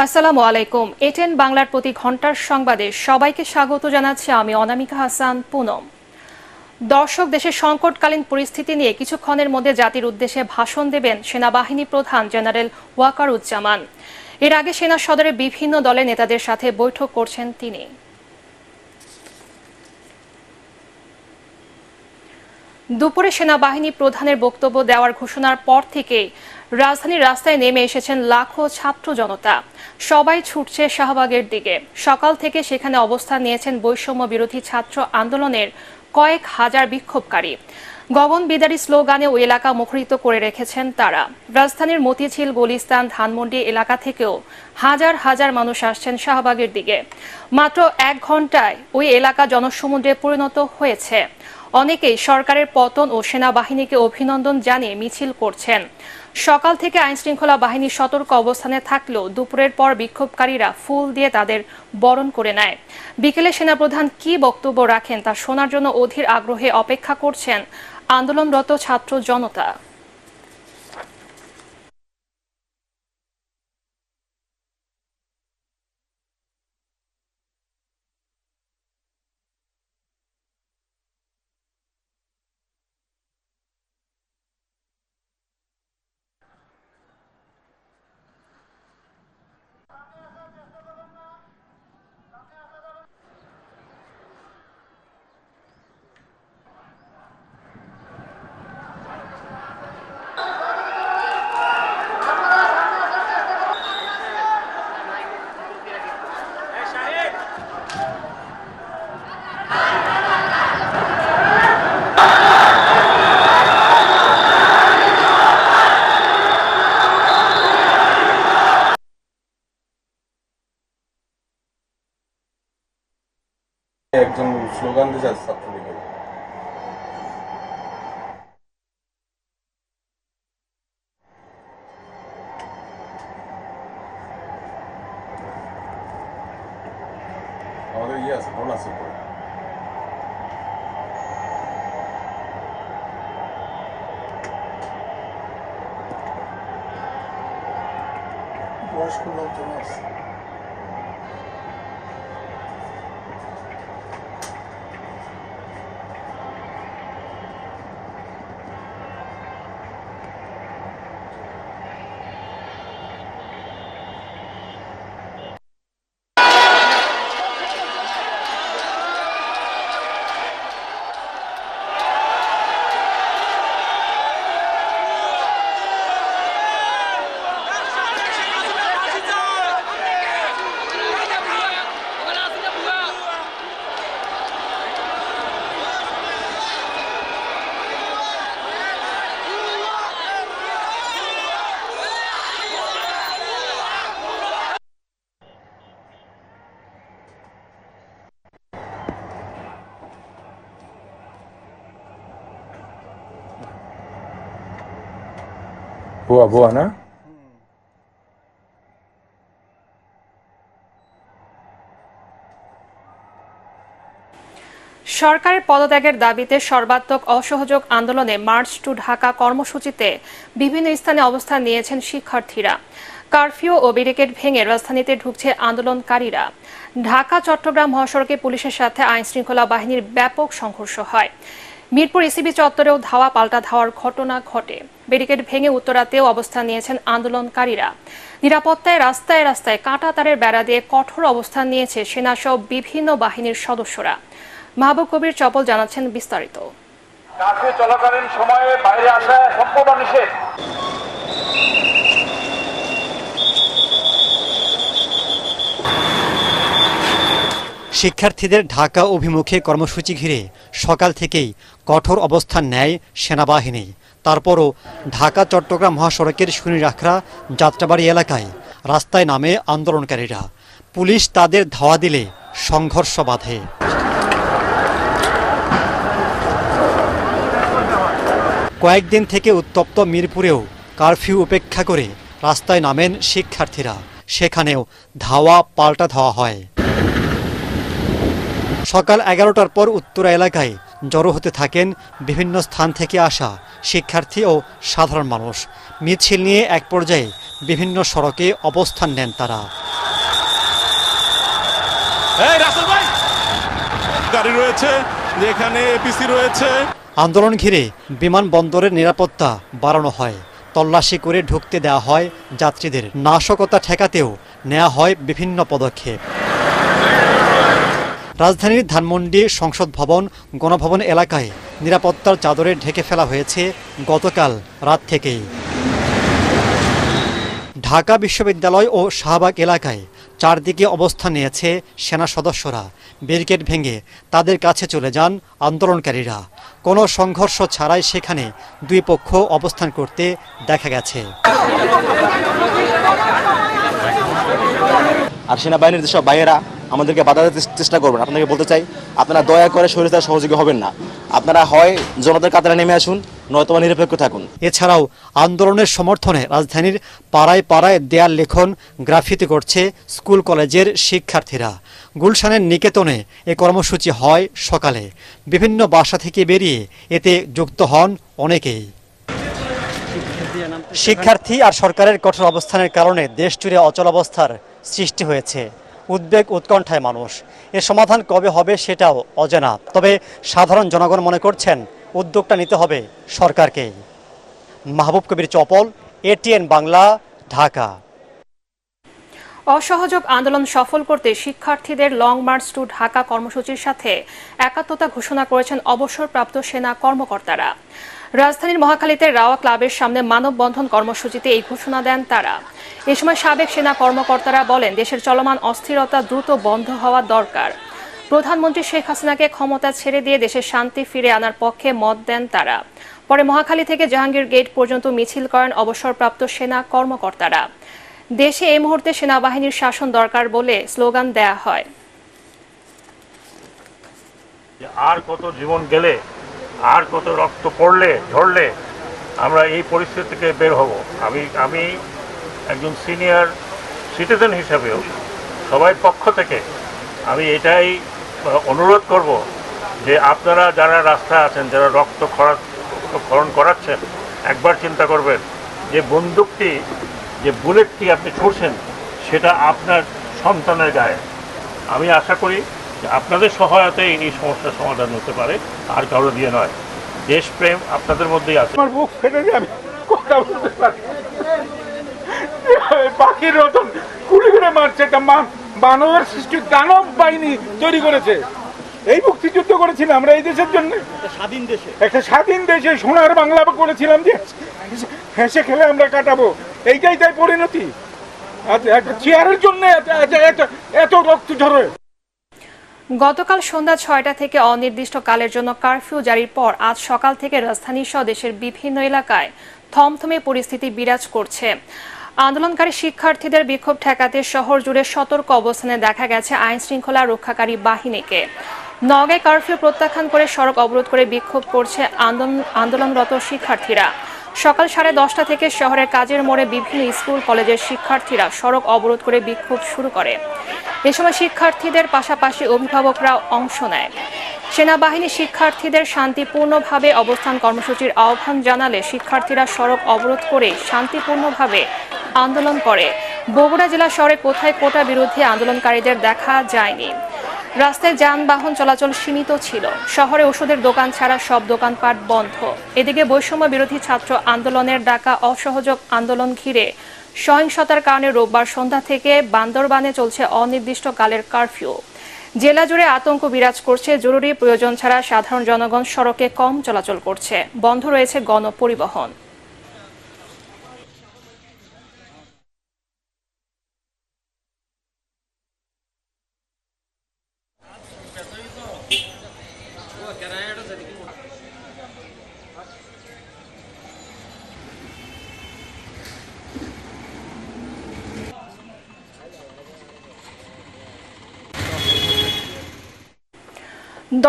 আসসালামু আলাইকুম। এটেন বাংলার প্রতি ঘন্টার সংবাদে সবাইকে স্বাগত জানাচ্ছি আমি অনামিকা হাসান পুনম। দর্শক, দেশের সংকটকালীন পরিস্থিতি নিয়ে কিছুক্ষণের মধ্যে জাতির উদ্দেশ্যে ভাষণ দেবেন সেনাবাহিনী প্রধান জেনারেল ওয়াকারুজ্জামান। এর আগে সেনা সদরে বিভিন্ন দলের নেতাদের সাথে বৈঠক করছেন তিনি। দুপুরে সেনাবাহিনী প্রধানের বক্তব্য দেওয়ার ঘোষণার পর থেকে রাজধানীর রাস্তায় নেমে এসেছেন লাখো ছাত্র জনতা। সবাই ছুটছে শাহবাগের দিকে। সকাল থেকে সেখানে অবস্থান নিয়েছেন বৈষম্য বিরোধী ছাত্র আন্দোলনের কয়েক হাজার বিক্ষোভকারী। গগনবিদারী স্লোগানে ওই এলাকা মুখরিত করে রেখেছেন তারা। রাজধানীর মতিঝিল, গুলিস্তান, ধানমন্ডি এলাকা থেকেও হাজার হাজার মানুষ আসছেন শাহবাগের দিকে। মাত্র 1 ঘন্টায় ওই এলাকা জনসমুদ্রে পরিণত হয়েছে। অনেকেই সরকারের পতন ও সেনাবাহিনীকে অভিনন্দন জানিয়ে মিছিল করছেন। সকাল থেকে আইনশৃঙ্খলা বাহিনী সতর্ক অবস্থানে থাকলেও দুপুরের পর বিক্ষোভকারীরা ফুল দিয়ে তাদের বরণ করে নেয়। বিকেলে সেনাপ্রধান কী বক্তব্য রাখেন তা শোনার জন্য অধীর আগ্রহে অপেক্ষা করছেন আন্দোলনরত ছাত্র জনতা। একজন স্লোগান দিয়েছে ছাত্রলীগের। আমাদের আছে ফোন আছে। বয়স্ক লোকজন আছে। বুয়া না? সরকারের পদত্যাগের দাবিতে সর্বাত্মক অসহযোগ আন্দোলনে মার্চ টু ঢাকা কর্মসূচিতে বিভিন্ন স্থানে অবস্থান নিয়েছেন শিক্ষার্থীরা। কারফিউ ও ব্যারিকেড ভেঙে রাজধানীতে ঢুকছে আন্দোলনকারীরা। ঢাকা চট্টগ্রাম মহাসড়কে পুলিশের সাথে আইনশৃঙ্খলা বাহিনীর ব্যাপক সংঘর্ষ হয়। মিরপুর ইসিবি চত্বরেও ধাওয়া পাল্টা ধাওয়ার ঘটনা ঘটে। ব্যারিকেড ভেঙে উত্তরাতেও অবস্থান নিয়েছেন আন্দোলনকারীরা। নিরাপত্তায় রাস্তায় রাস্তায় কাঁটা তারের বেড়া দিয়ে কঠোর অবস্থান নিয়েছে সেনাসহ বিভিন্ন বাহিনীর সদস্যরা। মাহবুব কবির চপল জানাচ্ছেন বিস্তারিত। কার্ফিউ চলাকালীন সময়ে বাইরে আসা সম্পূর্ণ নিষেধ। শিক্ষার্থীদের ঢাকা অভিমুখে কর্মসূচি ঘিরে সকাল থেকেই কঠোর অবস্থান নেয় সেনাবাহিনী। তারপরও ঢাকা চট্টগ্রাম মহাসড়কের শনিরাখড়া যাত্রাবাড়ি এলাকায় রাস্তায় নামে আন্দোলনকারীরা। পুলিশ তাদের ধাওয়া দিলে সংঘর্ষ বাধে। কয়েকদিন থেকে উত্তপ্ত মিরপুরেও কারফিউ উপেক্ষা করে রাস্তায় নামেন শিক্ষার্থীরা। সেখানেও ধাওয়া পাল্টা ধাওয়া হয়। সকাল 11টার পর উত্তরা এলাকায় জড়ো হতে থাকেন বিভিন্ন স্থান থেকে আসা শিক্ষার্থী ও সাধারণ মানুষ। মিছিল নিয়ে এক পর্যায়ে বিভিন্ন সড়কে অবস্থান নেন তারা। গাড়ি রয়েছে, যেখানে এপিসি রয়েছে। আন্দোলন ঘিরে বিমানবন্দরের নিরাপত্তা বাড়ানো হয়, তল্লাশি করে ঢুকতে দেওয়া হয় যাত্রীদের, নাশকতা ঠেকাতেও নেওয়া হয় বিভিন্ন পদক্ষেপ। রাজধানীর ধানমন্ডি সংসদ ভবন, গণভবন এলাকায় নিরাপত্তার চাদরে ঢেকে ফেলা হয়েছে গতকাল রাত থেকেই। ঢাকা বিশ্ববিদ্যালয় ও শাহবাগ এলাকায় চারদিকে অবস্থান নিয়েছে সেনা সদস্যরা। ব্যারিকেড ভেঙে তাদের কাছে চলে যান আন্দোলনকারীরা। কোনো সংঘর্ষ ছাড়াই সেখানে দুই পক্ষ অবস্থান করতে দেখা গেছে। আর সেনাবাহিনীর যেসব ভাইয়েরা আমাদেরকে বাধা দিতে চেষ্টা করবেন, আপনাদেরকে বলতে চাই, আপনারা দয়া করে স্বৈরাচার সহযোগী হবেন না। আপনারা হয় জনতার কাতারে নেমে আসুন, নয়তো নিরপেক্ষ থাকুন। এছাড়াও আন্দোলনের সমর্থনে রাজধানীর পাড়ায় পাড়ায় দেয়াল লেখন, গ্রাফিতি করছে স্কুল কলেজের শিক্ষার্থীরা। গুলশানের নিকেতনে এ কর্মসূচি হয় সকালে। বিভিন্ন বাসা থেকে বেরিয়ে এতে যুক্ত হন অনেকেই। শিক্ষার্থী আর সরকারের কঠোর অবস্থানের কারণে দেশ জুড়ে অচলাবস্থার সৃষ্টি হয়েছে। উদ্বেগ উৎকণ্ঠায় মানুষ। এর সমাধান কবে হবে সেটাও অজানা। তবে সাধারণ জনগণ মনে করছেন উদ্যোগটা নিতে হবে সরকারকেই। মাহবুব কবির চপল, এটিএন বাংলা, ঢাকা। অসহযোগ আন্দোলন সফল করতে শিক্ষার্থীদের লং মার্চ টু ঢাকা কর্মসূচির সাথে একাত্মতা ঘোষণা করেছেন অবসরপ্রাপ্ত সেনা কর্মকর্তারা। রাজধানীর মহাখালীতে রাওয়া ক্লাবের সামনে মানববন্ধন কর্মসূচিতে এই ঘোষণা দেন তারা। এ সময় সাবেক সেনা কর্মকর্তারা বলেন, দেশের চলমান অস্থিরতা দ্রুত বন্ধ হওয়া দরকার। প্রধানমন্ত্রী শেখ হাসিনাকে ক্ষমতা ছেড়ে দিয়ে দেশের শান্তি ফিরে আনার পক্ষে মত দেন তারা। পরে মহাখালী থেকে জাহাঙ্গীর গেট পর্যন্ত মিছিল করেন অবসরপ্রাপ্ত সেনা কর্মকর্তারা। দেশে এই মুহূর্তে সেনাবাহিনীর শাসন দরকার বলে স্লোগান দেয়া হয়। আর কত জীবন গেলে, আর কত রক্ত পড়লে ঝরলে আমরা এই পরিস্থিতি থেকে বের হব। আমি একজন সিনিয়র সিটিজেন হিসেবেও সবাই পক্ষ থেকে আমি এটাই অনুরোধ করব যে আপনারা যারা রাস্তায় আছেন, যারা রক্তক্ষরণ করাচ্ছেন, একবার চিন্তা করবেন যে বন্দুকটি, যে বুলেটটি আপনি ছুড়ছেন সেটা আপনার সন্তানের গায়ে। আমি আশা করি যে আপনাদের সহায়তায় এই সমস্যার সমাধান হতে পারে, আর কারো দিয়ে নয়। দেশপ্রেম আপনাদের মধ্যেই আছে। আমার বুক ফেটে দিয়ে আমি কথা বলতে পারি। পাখির রতন গুলি করে মারছে, একটা মানবের সৃষ্টি দানব বাহিনী তৈরি করেছে। এই মুক্তিযুদ্ধ করেছিলাম আমরা এই দেশের জন্য, একটা স্বাধীন দেশে সোনার বাংলা করেছিলাম যে হেসে খেলে আমরা কাটাবো। এইটাই তাই পরিণতি। একটা চেয়ারের জন্য এত রক্ত ঝরে। গতকাল সন্ধ্যা ৬টা থেকে অনির্দিষ্টকালের জন্য কারফিউ জারির পর আজ সকাল থেকে রাজধানী সহ দেশের বিভিন্ন এলাকায় থমথমে পরিস্থিতি বিরাজ করছে। আন্দোলনকারী শিক্ষার্থীদের বিক্ষোভ ঠেকাতে শহর জুড়ে সতর্ক অবস্থানে দেখা গেছে আইন শৃঙ্খলা রক্ষাকারী বাহিনীকে। নওগাঁয় কারফিউ প্রত্যাখ্যান করে সড়ক অবরোধ করে বিক্ষোভ করছে আন্দোলনরত শিক্ষার্থীরা। সকাল 10:30 থেকে শহরের কাজের মোড়ে বিভিন্ন স্কুল কলেজের শিক্ষার্থীরা সড়ক অবরোধ করে বিক্ষোভ শুরু করে। এ সময় শিক্ষার্থীদের পাশাপাশি অভিভাবকরাও অংশ নেয়। সেনাবাহিনী শিক্ষার্থীদের শান্তিপূর্ণভাবে অবস্থান কর্মসূচির আহ্বান জানালে শিক্ষার্থীরা সড়ক অবরোধ করে শান্তিপূর্ণভাবে আন্দোলন করে। বগুড়া জেলা শহরে কোথায় কোটা বিরোধী আন্দোলনকারীদের দেখা যায়নি। রাস্তায় যানবাহন চলাচল সীমিত ছিল। শহরে ওষুধের দোকান ছাড়া সব দোকানপাট বন্ধ। এদিকে বৈষম্য বিরোধী ছাত্র আন্দোলনের ডাকা অসহযোগ আন্দোলন ঘিরে সহিংসতার কারণে রোববার সন্ধ্যা থেকে বান্দরবানে চলছে অনির্দিষ্টকালের কারফিউ। জেলা জুড়ে আতঙ্ক বিরাজ করছে। জরুরি প্রয়োজন ছাড়া সাধারণ জনগণ সড়কে কম চলাচল করছে। বন্ধ রয়েছে গণপরিবহন।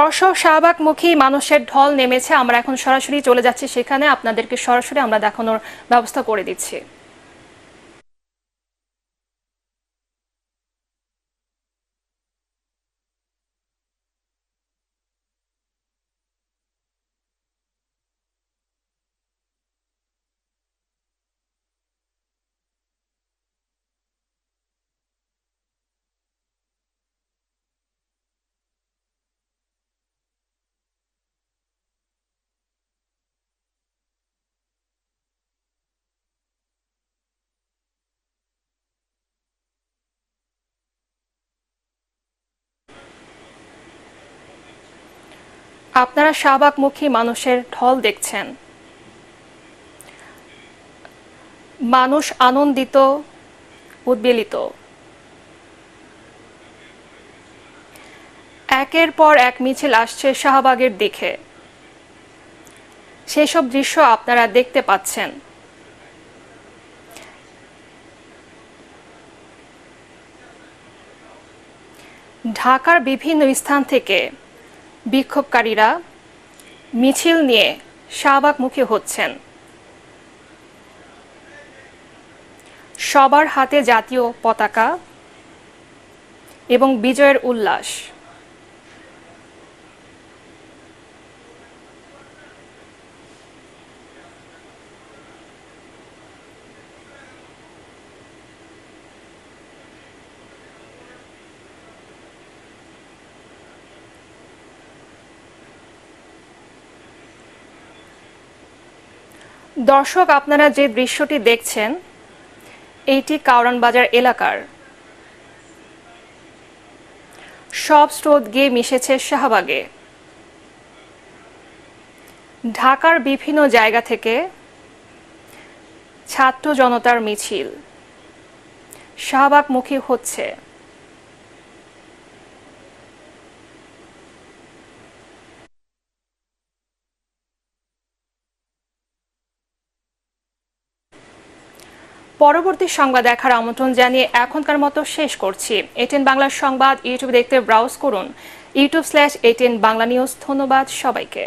দর্শক, শাহবাগমুখী মানুষের ঢল নেমেছে। আমরা এখন সরাসরি চলে যাচ্ছি সেখানে, আপনাদেরকে সরাসরি আমরা দেখানোর ব্যবস্থা করে দিচ্ছি। আপনারা শাহবাগমুখী মানুষের ঢল দেখছেন। মানুষ আনন্দিত, উদ্বেলিত। একের পর এক মিছিল আসছে শাহবাগের দিকে। সেসব দৃশ্য আপনারা দেখতে পাচ্ছেন। ঢাকার বিভিন্ন স্থান থেকে বিক্ষোভকারীরা মিছিল নিয়ে শাহবাগমুখী হচ্ছেন। সবার হাতে জাতীয় পতাকা এবং বিজয়ের উল্লাস। দর্শক, আপনারা যে দৃশ্যটি দেখছেন এটি কাউরান বাজার এলাকার। সব স্রোত গিয়ে মিশেছে শাহবাগে। ঢাকার বিভিন্ন জায়গা থেকে ছাত্র জনতার মিছিল শাহবাগমুখী হচ্ছে। পরবর্তী সংবাদ দেখার আমন্ত্রণ জানিয়ে এখনকার মতো শেষ করছি। এটিএন বাংলার সংবাদ ইউটিউবে দেখতে ব্রাউজ করুন youtube/ATN বাংলা নিউজ। ধন্যবাদ সবাইকে।